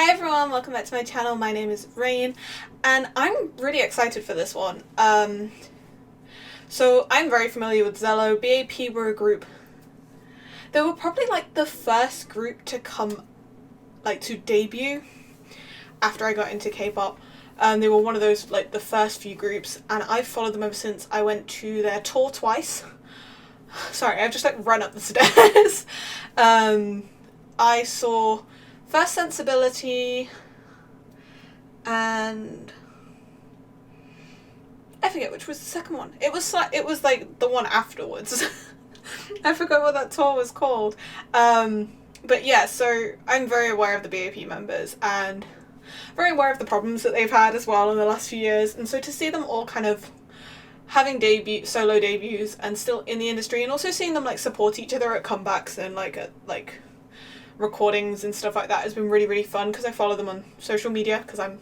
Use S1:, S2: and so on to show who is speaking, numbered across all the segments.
S1: Hi everyone, welcome back to my channel. My name is Rain, and I'm really excited for this one. So I'm very familiar with Zelo. BAP were a group. They were probably like the first group to come, like to debut after I got into K-pop. They were one of those, like the first few groups, and I've followed them ever since. I went to their tour twice. Sorry, I've just like run up the stairs. I saw First Sensibility and I forget which was the second one. It was like the one afterwards. I forgot what that tour was called. But yeah, so I'm very aware of the BAP members and very aware of the problems that they've had as well in the last few years. And so to see them all kind of having solo debuts and still in the industry, and also seeing them like support each other at comebacks and at recordings and stuff like that has been really, really fun because I follow them on social media because I'm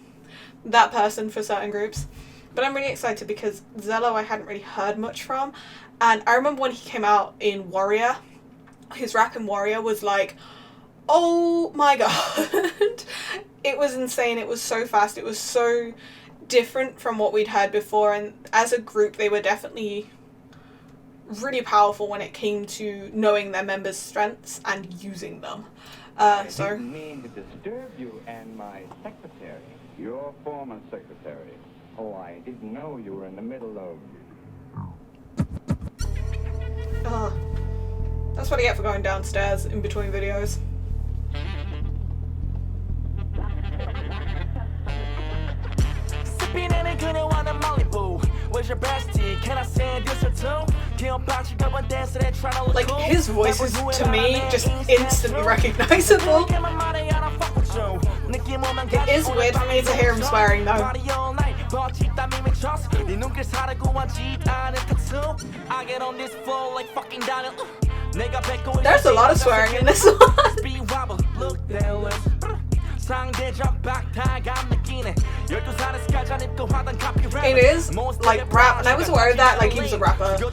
S1: that person for certain groups. But I'm really excited because Zelo I hadn't really heard much from, and I remember when he came out in Warrior, his rap in Warrior was like, oh my god. It was insane. It was so fast. It was so different from what we'd heard before, and as a group they were definitely really powerful when it came to knowing their members' strengths and using them.
S2: I didn't mean to disturb you and my secretary, your former secretary. Oh, I didn't know you were in the middle of...
S1: That's what I get for going downstairs in between videos.
S3: Sipping in a good one in Malibu. Where's your bestie? Can I send this or two?
S1: Like, his voice is, to me, just instantly recognizable. It is weird for me to hear him swearing, though. There's a lot of swearing in this one. It is like rap, and I was aware of that, like he was a rapper. So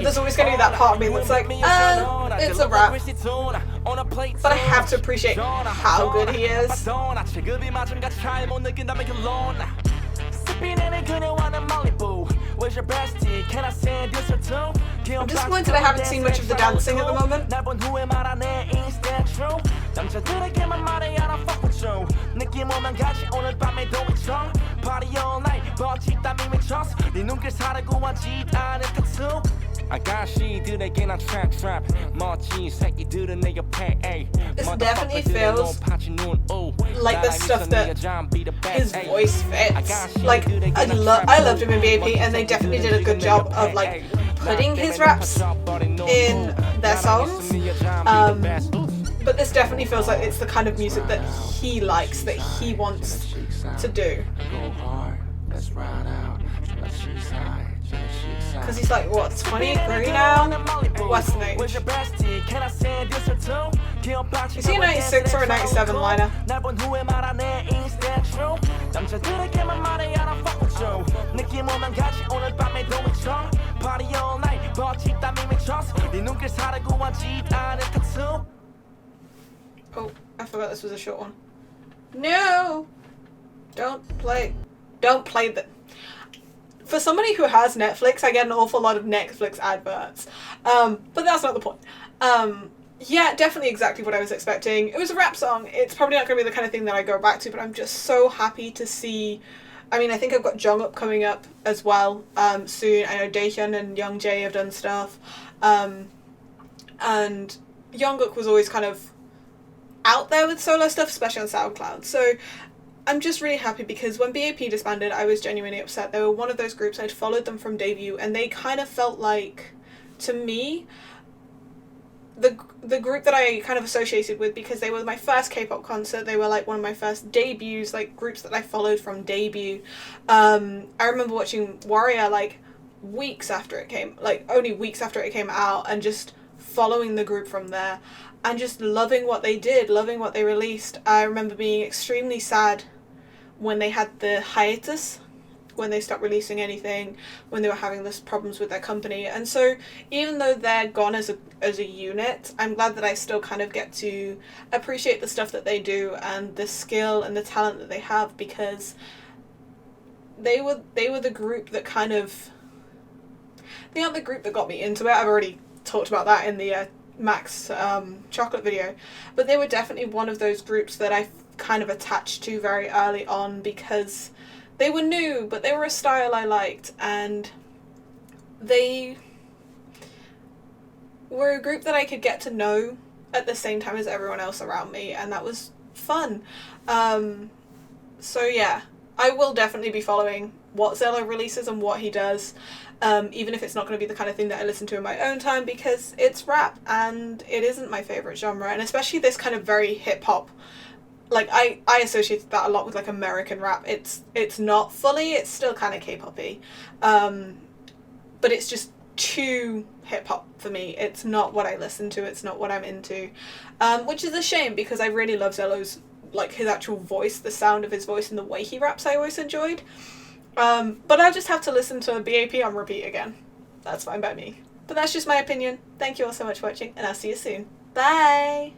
S1: there's always going to be that part of me that's like, it's a rap. But I have to appreciate how good he is. I'm disappointed I haven't seen much of the dancing at the moment. This definitely feels like the stuff that his voice fits. Like, I loved him in BAP, and they definitely did a good job of like putting his raps in their songs. But this definitely feels like it's the kind of music that he likes, that he wants to do. Because he's like, what, 23 now? Western age. Is he a 96 or a 97 liner? Oh, I forgot this was a short one. No! Don't play that. For somebody who has Netflix, I get an awful lot of Netflix adverts. But that's not the point. Yeah, definitely exactly what I was expecting. It was a rap song. It's probably not going to be the kind of thing that I go back to, but I'm just so happy to see. I mean, I think I've got Jungkook coming up as well soon. I know Daehyun and Young Jae have done stuff. And Jungkook was always kind of out there with solo stuff, especially on SoundCloud. So I'm just really happy because when BAP disbanded, I was genuinely upset. They were one of those groups, I'd followed them from debut, and they kind of felt like, to me, the group that I kind of associated with, because they were my first K-pop concert. They were like one of my first debuts, like groups that I followed from debut. I remember watching Warrior like weeks after it came, like only weeks after it came out, and just following the group from there and just loving what they did, loving what they released. I remember being extremely sad when they had the hiatus when they stopped releasing anything, when they were having this problems with their company. And so even though they're gone as a unit, I'm glad that I still kind of get to appreciate the stuff that they do and the skill and the talent that they have, because they were the group that kind of, they aren't the group that got me into it. I've already talked about that in the Max chocolate video, but they were definitely one of those groups that I kind of attached to very early on, because they were new, but they were a style I liked, and they were a group that I could get to know at the same time as everyone else around me, and that was fun. So yeah, I will definitely be following what Zelo releases and what he does, even if it's not going to be the kind of thing that I listen to in my own time, because it's rap and it isn't my favourite genre, and especially this kind of very hip-hop, like I associated that a lot with like American rap. It's not fully, it's still kind of K-poppy, but it's just too hip-hop for me. It's not what I listen to, it's not what I'm into, which is a shame, because I really love Zelo's, like, his actual voice, the sound of his voice and the way he raps I always enjoyed. But I'll just have to listen to BAP on repeat again. That's fine by me. But that's just my opinion. Thank you all so much for watching, and I'll see you soon. Bye!